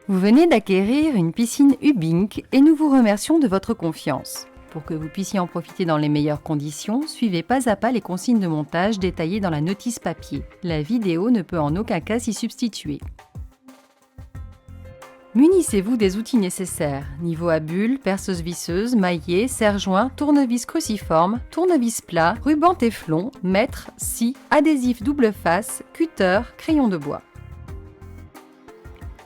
Vous venez d'acquérir une piscine Hubink et nous vous remercions de votre confiance. Pour que vous puissiez en profiter dans les meilleures conditions, suivez pas à pas les consignes de montage détaillées dans la notice papier. La vidéo ne peut en aucun cas s'y substituer. Munissez-vous des outils nécessaires, niveau à bulles, perceuse visseuse, maillet, serre-joint, tournevis cruciforme, tournevis plat, ruban téflon, mètre, scie, adhésif double face, cutter, crayon de bois.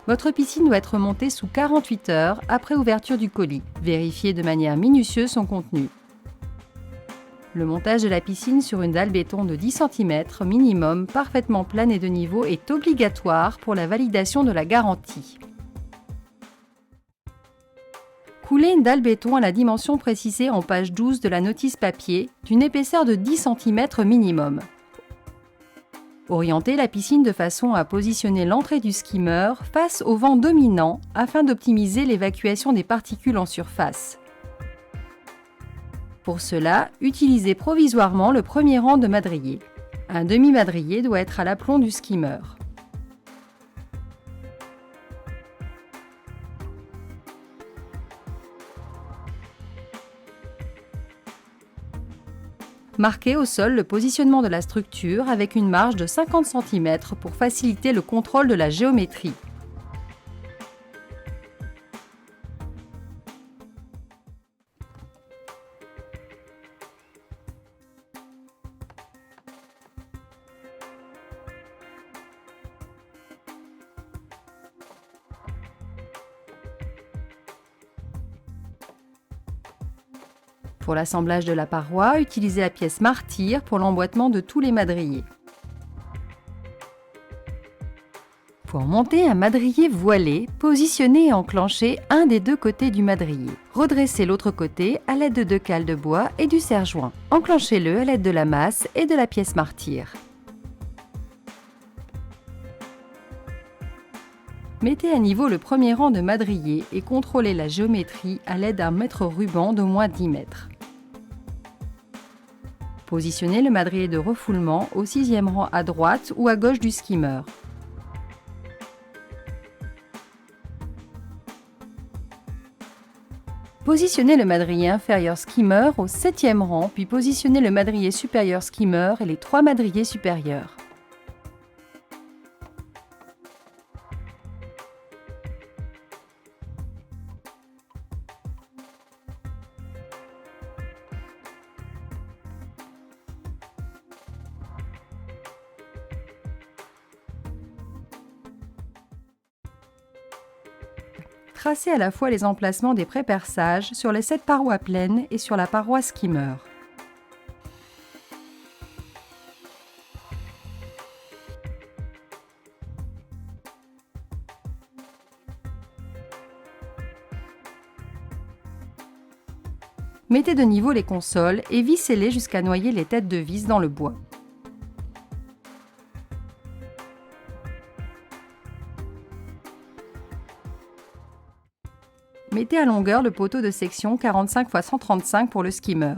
Votre piscine doit être montée sous 48 heures après ouverture du colis. Vérifiez de manière minutieuse son contenu. Le montage de la piscine sur une dalle béton de 10 cm minimum, parfaitement plane et de niveau, est obligatoire pour la validation de la garantie. Coulez une dalle béton à la dimension précisée en page 12 de la notice papier, d'une épaisseur de 10 cm minimum. Orientez la piscine de façon à positionner l'entrée du skimmer face au vent dominant afin d'optimiser l'évacuation des particules en surface. Pour cela, utilisez provisoirement le premier rang de madriers. Un demi-madrier doit être à l'aplomb du skimmer. Marquez au sol le positionnement de la structure avec une marge de 50 cm pour faciliter le contrôle de la géométrie. Pour l'assemblage de la paroi, utilisez la pièce martyr pour l'emboîtement de tous les madriers. Pour monter un madrier voilé, positionnez et enclenchez un des deux côtés du madrier. Redressez l'autre côté à l'aide de 2 cales de bois et du serre-joint. Enclenchez-le à l'aide de la masse et de la pièce martyr. Mettez à niveau le premier rang de madriers et contrôlez la géométrie à l'aide d'un mètre ruban d'au moins 10 mètres. Positionnez le madrier de refoulement au 6e rang à droite ou à gauche du skimmer. Positionnez le madrier inférieur skimmer au 7e rang, puis positionnez le madrier supérieur skimmer et les 3 madriers supérieurs. Tracez à la fois les emplacements des pré-perçages sur les 7 parois pleines et sur la paroi skimmer. Mettez de niveau les consoles et vissez-les jusqu'à noyer les têtes de vis dans le bois. Mettez à longueur le poteau de section 45 x 135 pour le skimmer.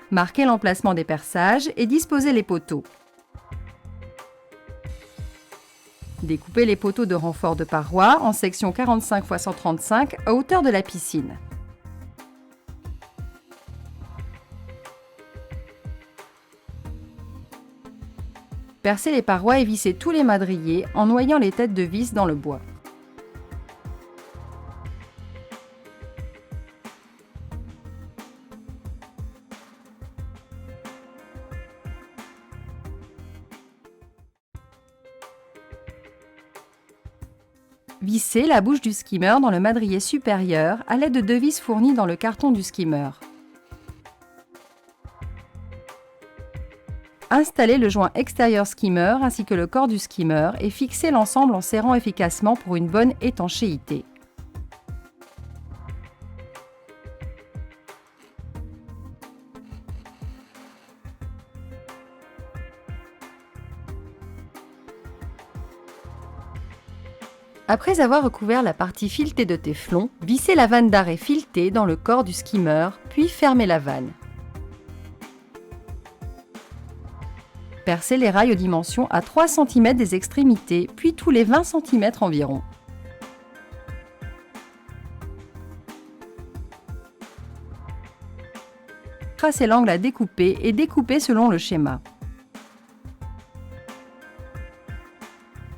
Marquez l'emplacement des perçages et disposez les poteaux. Découpez les poteaux de renfort de paroi en section 45 x 135 à hauteur de la piscine. Percez les parois et vissez tous les madriers en noyant les têtes de vis dans le bois. Vissez la bouche du skimmer dans le madrier supérieur à l'aide de 2 vis fournies dans le carton du skimmer. Installez le joint extérieur skimmer ainsi que le corps du skimmer et fixez l'ensemble en serrant efficacement pour une bonne étanchéité. Après avoir recouvert la partie filetée de téflon, vissez la vanne d'arrêt filetée dans le corps du skimmer, puis fermez la vanne. Percez les rails aux dimensions à 3 cm des extrémités, puis tous les 20 cm environ. Tracez l'angle à découper et découpez selon le schéma.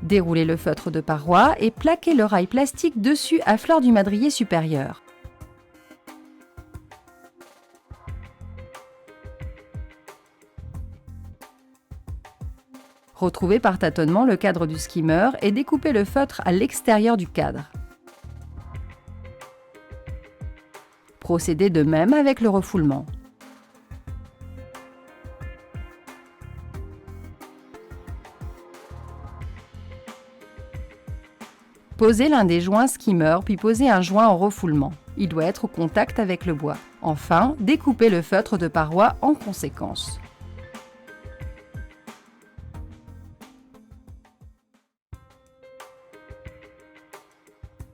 Déroulez le feutre de paroi et plaquez le rail plastique dessus à fleur du madrier supérieur. Retrouvez par tâtonnement le cadre du skimmer et découpez le feutre à l'extérieur du cadre. Procédez de même avec le refoulement. Posez l'un des joints skimmer puis posez un joint en refoulement. Il doit être au contact avec le bois. Enfin, découpez le feutre de paroi en conséquence.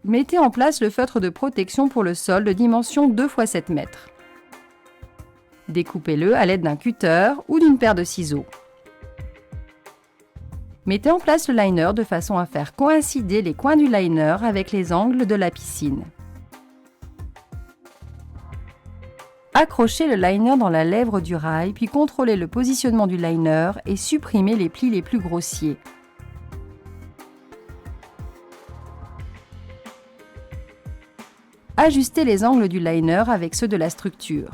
Mettez en place le feutre de protection pour le sol de dimension 2 x 7 mètres. Découpez-le à l'aide d'un cutter ou d'une paire de ciseaux. Mettez en place le liner de façon à faire coïncider les coins du liner avec les angles de la piscine. Accrochez le liner dans la lèvre du rail, puis contrôlez le positionnement du liner et supprimez les plis les plus grossiers. Ajustez les angles du liner avec ceux de la structure.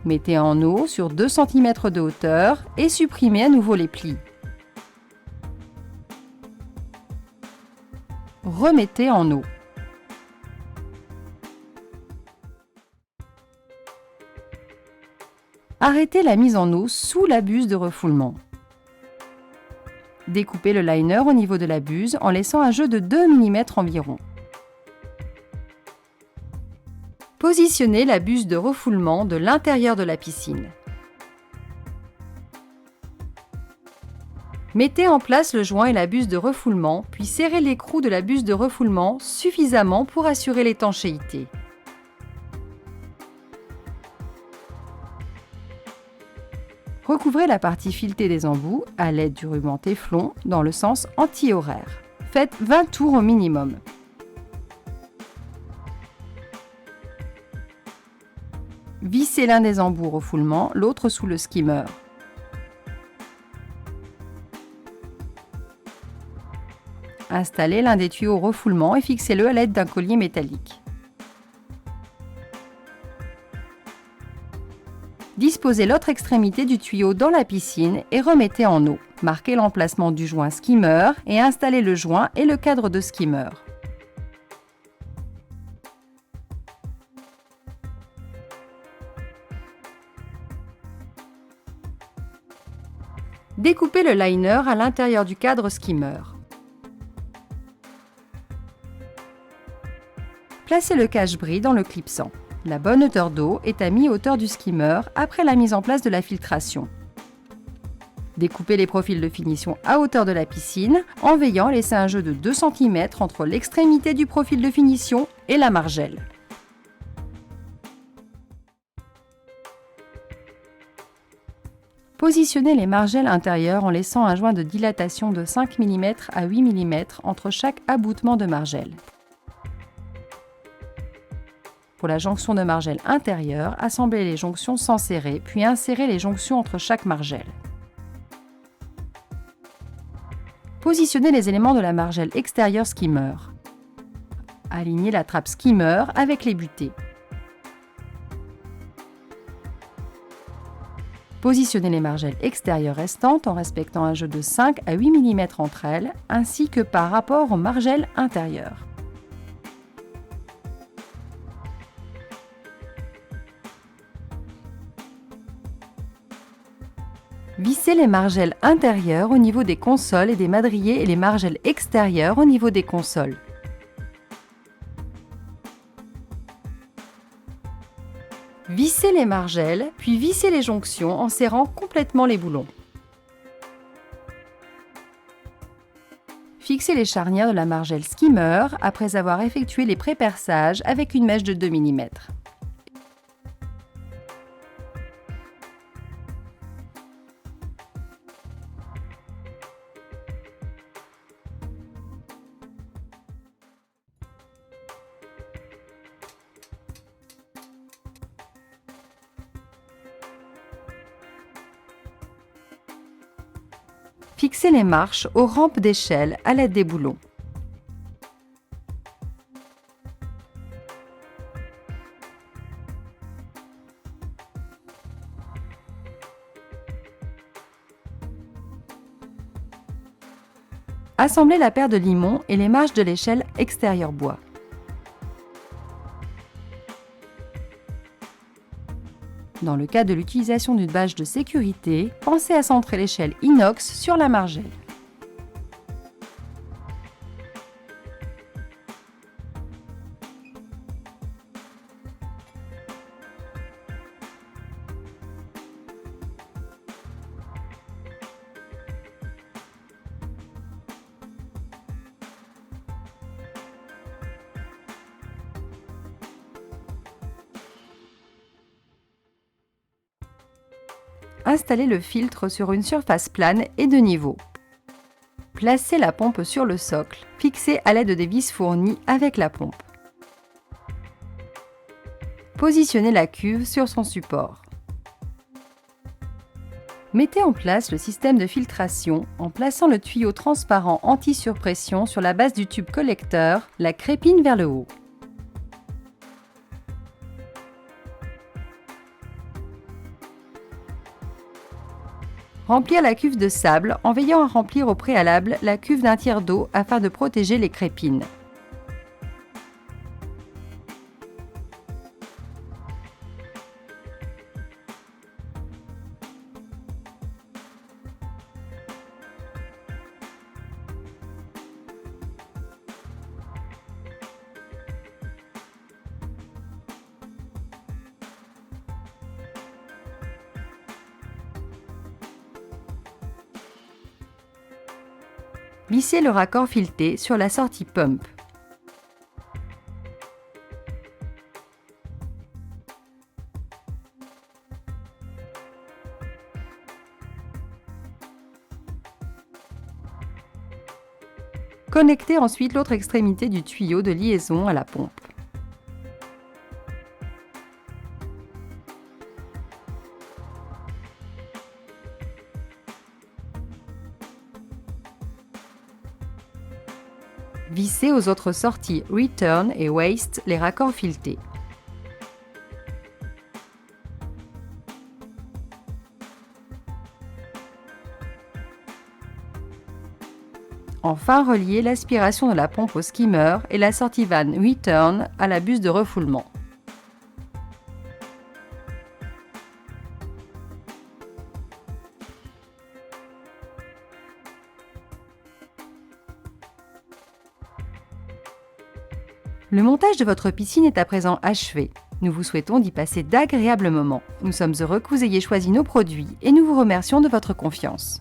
Mettez en eau sur 2 cm de hauteur et supprimez à nouveau les plis. Remettez en eau. Arrêtez la mise en eau sous la buse de refoulement. Découpez le liner au niveau de la buse en laissant un jeu de 2 mm environ. Positionnez la buse de refoulement de l'intérieur de la piscine. Mettez en place le joint et la buse de refoulement, puis serrez l'écrou de la buse de refoulement suffisamment pour assurer l'étanchéité. Recouvrez la partie filetée des embouts à l'aide du ruban téflon dans le sens anti-horaire. Faites 20 tours au minimum. Vissez l'un des embouts au refoulement, l'autre sous le skimmer. Installez l'un des tuyaux au refoulement et fixez-le à l'aide d'un collier métallique. Disposez l'autre extrémité du tuyau dans la piscine et remettez en eau. Marquez l'emplacement du joint skimmer et installez le joint et le cadre de skimmer. Découpez le liner à l'intérieur du cadre skimmer. Placez le cache-bris dans le clipsant. La bonne hauteur d'eau est à mi-hauteur du skimmer après la mise en place de la filtration. Découpez les profils de finition à hauteur de la piscine en veillant à laisser un jeu de 2 cm entre l'extrémité du profil de finition et la margelle. Positionnez les margelles intérieures en laissant un joint de dilatation de 5 mm à 8 mm entre chaque aboutement de margelle. Pour la jonction de margelle intérieure, assemblez les jonctions sans serrer, puis insérez les jonctions entre chaque margelle. Positionnez les éléments de la margelle extérieure skimmer. Alignez la trappe skimmer avec les butées. Positionnez les margelles extérieures restantes en respectant un jeu de 5 à 8 mm entre elles, ainsi que par rapport aux margelles intérieures. Vissez les margelles intérieures au niveau des consoles et des madriers et les margelles extérieures au niveau des consoles. Vissez les margelles, puis vissez les jonctions en serrant complètement les boulons. Fixez les charnières de la margelle skimmer après avoir effectué les pré-perçages avec une mèche de 2 mm. Fixez les marches aux rampes d'échelle à l'aide des boulons. Assemblez la paire de limons et les marches de l'échelle extérieure bois. Dans le cas de l'utilisation d'une bâche de sécurité, pensez à centrer l'échelle inox sur la margelle. Installez le filtre sur une surface plane et de niveau. Placez la pompe sur le socle, fixée à l'aide des vis fournies avec la pompe. Positionnez la cuve sur son support. Mettez en place le système de filtration en plaçant le tuyau transparent anti-surpression sur la base du tube collecteur, la crépine vers le haut. Remplir la cuve de sable en veillant à remplir au préalable la cuve d'un tiers d'eau afin de protéger les crépines. Vissez le raccord fileté sur la sortie pump. Connectez ensuite l'autre extrémité du tuyau de liaison à la pompe. Vissez aux autres sorties Return et Waste les raccords filetés. Enfin, reliez l'aspiration de la pompe au skimmer et la sortie vanne Return à la buse de refoulement. Le montage de votre piscine est à présent achevé. Nous vous souhaitons d'y passer d'agréables moments. Nous sommes heureux que vous ayez choisi nos produits et nous vous remercions de votre confiance.